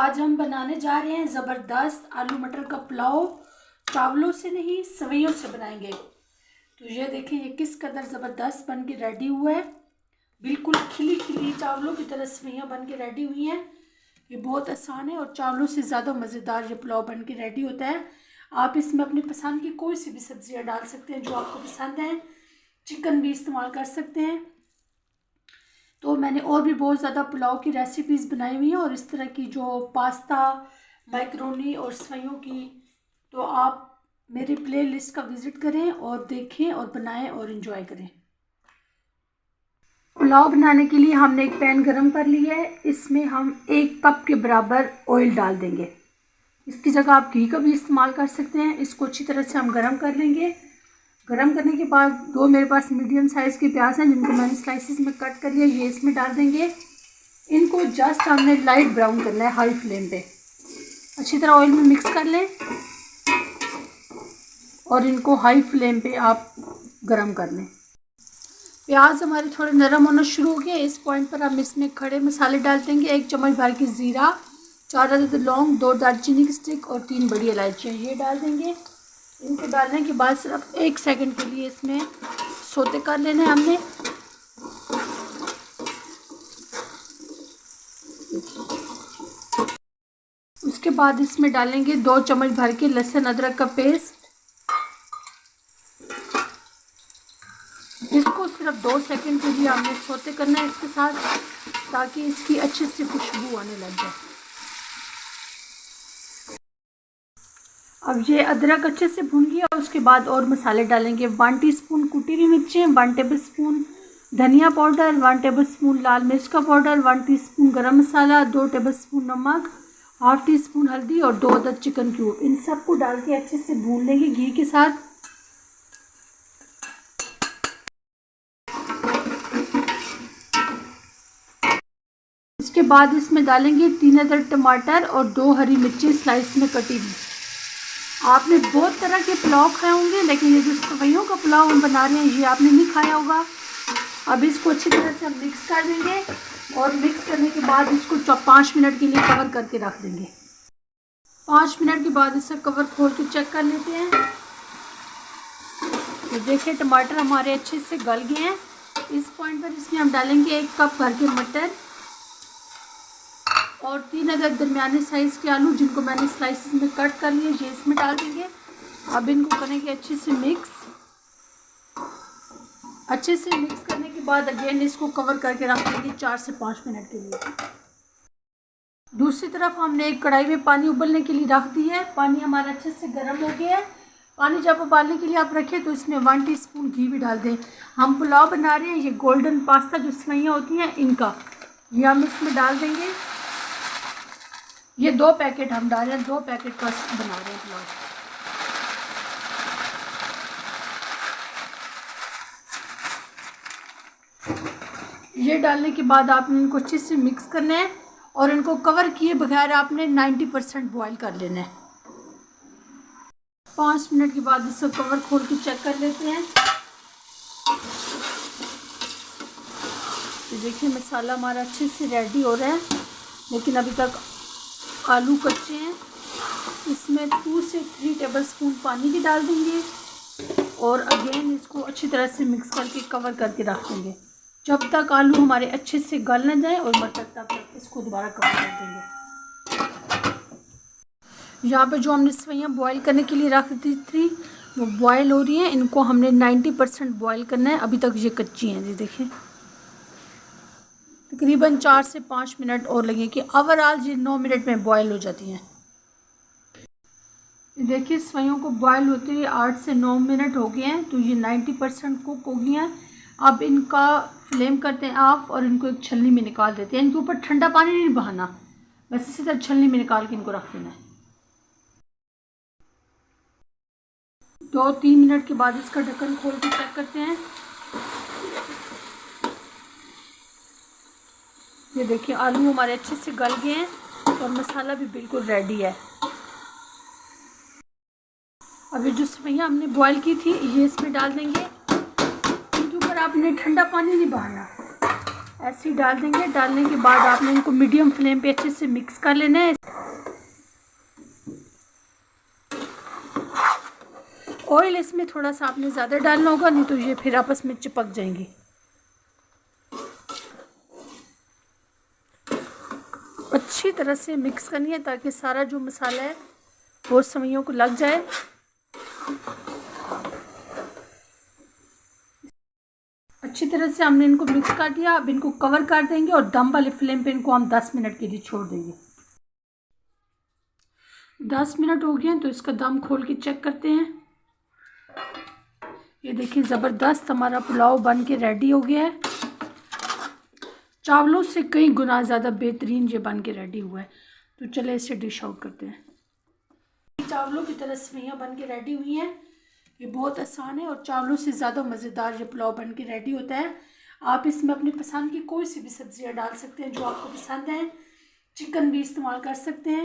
आज हम बनाने जा रहे हैं ज़बरदस्त आलू मटर का पुलाव। चावलों से नहीं, सवैयों से बनाएंगे। तो ये देखें, ये किस कदर ज़बरदस्त बन के रेडी हुआ है। बिल्कुल खिली खिली चावलों की तरह सवैयाँ बन के रेडी हुई हैं। ये बहुत आसान है और चावलों से ज़्यादा मज़ेदार ये पुलाव बन के रेडी होता है। आप इसमें अपनी पसंद की कोई सी भी सब्जियाँ डाल सकते हैं जो आपको पसंद है। चिकन भी इस्तेमाल कर सकते हैं। तो मैंने और भी बहुत ज़्यादा पुलाव की रेसिपीज़ बनाई हुई हैं और इस तरह की जो पास्ता, मैक्रोनी और सवैयों की। तो आप मेरी प्लेलिस्ट का विज़िट करें और देखें और बनाएं और इन्जॉय करें। पुलाव बनाने के लिए हमने एक पैन गरम कर लिया है। इसमें हम 1 कप के बराबर ऑयल डाल देंगे। इसकी जगह आप घी का भी इस्तेमाल कर सकते हैं। इसको अच्छी तरह से हम गरम कर लेंगे। गरम करने के बाद 2 मेरे पास मीडियम साइज़ के प्याज हैं जिनको मैंने स्लाइसिस में कट कर लिया, ये इसमें डाल देंगे। इनको जस्ट हमने लाइट ब्राउन करना है हाई फ्लेम पे। अच्छी तरह ऑयल में मिक्स कर लें और इनको हाई फ्लेम पे आप गरम कर लें। प्याज हमारे थोड़े नरम होना शुरू हो गए। इस पॉइंट पर हम इसमें खड़े मसाले डाल देंगे। 1 चम्मच भर के ज़ीरा, 4 अदद लौंग, 2 दालचीनी की स्टिक और 3 बड़ी इलायचियाँ, ये डाल देंगे। इनको डालने के बाद सिर्फ 1 सेकंड के लिए इसमें सोते कर लेना है हमने। उसके बाद इसमें डालेंगे 2 चम्मच भर के लहसुन अदरक का पेस्ट। इसको सिर्फ 2 सेकंड के लिए हमने सोते करना है इसके साथ, ताकि इसकी अच्छी सी खुशबू आने लग जाए। अब ये अदरक अच्छे से भून गया। उसके बाद और मसाले डालेंगे। 1 टीस्पून कुटी हुई मिर्चें, 1 टेबलस्पून धनिया पाउडर, 1 टेबलस्पून लाल मिर्च का पाउडर, 1 टीस्पून गरम मसाला, 2 टेबलस्पून नमक, 1/2 टीस्पून हल्दी और 2 अदद चिकन क्यूब। इन सबको डाल के अच्छे से भून लेंगे घी के साथ। इसके बाद इसमें डालेंगे 3 अदद टमाटर और 2 हरी मिर्ची स्लाइस में कटी हुई। आपने बहुत तरह के पुलाव खाए होंगे, लेकिन ये जो सवैयों का पुलाव हम बना रहे हैं ये आपने नहीं खाया होगा। अब इसको अच्छी तरह से हम मिक्स कर देंगे और मिक्स करने के बाद इसको 5 मिनट के लिए कवर करके रख देंगे। 5 मिनट के बाद इसे कवर खोल के चेक कर लेते हैं। तो देखिए टमाटर हमारे अच्छे से गल गए हैं। इस पॉइंट पर इसमें हम डालेंगे 1 कप भर के मटर और 3 अदद दरमियाने साइज़ के आलू जिनको मैंने स्लाइसिस में कट कर लिए, ये इसमें डाल देंगे। अब इनको करेंगे अच्छे से मिक्स। अच्छे से मिक्स करने के बाद अगेन इसको कवर करके रख देंगे 4 से 5 मिनट के लिए। दूसरी तरफ हमने एक कढ़ाई में पानी उबलने के लिए रख दी है। पानी हमारा अच्छे से गर्म हो गया है। पानी जब उबालने के लिए आप रखें तो इसमें 1 टीस्पून घी भी डाल दें। हम पुलाव बना रहे हैं, ये गोल्डन पास्ता जो सवैयाँ होती हैं इनका, ये हम इसमें डाल देंगे। ये 2 पैकेट हम डाल रहे हैं, 2 पैकेट का बना रहे हैं पुलाव। ये डालने के बाद आपने इनको अच्छे से मिक्स करना है और इनको कवर किए बगैर आपने 90% बॉईल कर लेना है। 5 मिनट के बाद इसको कवर खोल के चेक कर लेते हैं। तो देखिए मसाला हमारा अच्छे से रेडी हो रहा है, लेकिन अभी तक आलू कच्चे हैं। इसमें 2 से 3 टेबलस्पून पानी भी डाल देंगे और अगेन इसको अच्छी तरह से मिक्स करके कवर करके रख देंगे जब तक आलू हमारे अच्छे से गल न जाए और मटर तब तक इसको दोबारा कवर कर देंगे। यहाँ पे जो हमने सवैयाँ बॉईल करने के लिए रख दी थी वो बॉईल हो रही हैं। इनको हमने 90% बॉईल करना है। अभी तक ये कच्ची हैं। जी देखिए तकरीबन 4 से 5 मिनट और लगेंगे। ओवरऑल ये 9 मिनट में बॉईल हो जाती हैं। देखिए सवैयों को बॉईल होते हुए 8 से 9 मिनट हो गए हैं, तो ये 90% कुक हो गई हैं। अब इनका फ्लेम करते हैं ऑफ और इनको एक छलनी में निकाल देते हैं। इनके ऊपर ठंडा पानी नहीं बहाना, बस इसी तरह छलनी में निकाल के इनको रख देना है। 2-3 मिनट के बाद इसका ढक्कन खोल के चेक करते हैं। ये देखिए आलू हमारे अच्छे से गल गए हैं और मसाला भी बिल्कुल रेडी है। अब ये जो सवैयाँ हमने बॉईल की थी ये इसमें डाल देंगे। इनके ऊपर आपने ठंडा पानी नहीं बहाना, ऐसे ही डाल देंगे। डालने के बाद आपने इनको मीडियम फ्लेम पे अच्छे से मिक्स कर लेना है। ऑयल इसमें थोड़ा सा आपने ज़्यादा डालना होगा, नहीं तो ये फिर आपस में चिपक जाएंगी। अच्छी तरह से मिक्स करनी है ताकि सारा जो मसाला है वो सेवइयों को लग जाए। अच्छी तरह से हमने इनको मिक्स कर दिया। अब इनको कवर कर देंगे और दम वाले फ्लेम पे इनको हम 10 मिनट के लिए छोड़ देंगे। 10 मिनट हो गए हैं तो इसका दम खोल के चेक करते हैं। ये देखिए ज़बरदस्त हमारा पुलाव बन के रेडी हो गया है। चावलों से कई गुना ज़्यादा बेहतरीन ये बन के रेडी हुआ है। तो चले इसे डिश आउट करते हैं। चावलों की तरह सेवइयाँ बन के रेडी हुई हैं। ये बहुत आसान है और चावलों से ज़्यादा मज़ेदार ये पुलाव बन के रेडी होता है। आप इसमें अपनी पसंद की कोई सी भी सब्जियाँ डाल सकते हैं जो आपको पसंद है। चिकन भी इस्तेमाल कर सकते हैं।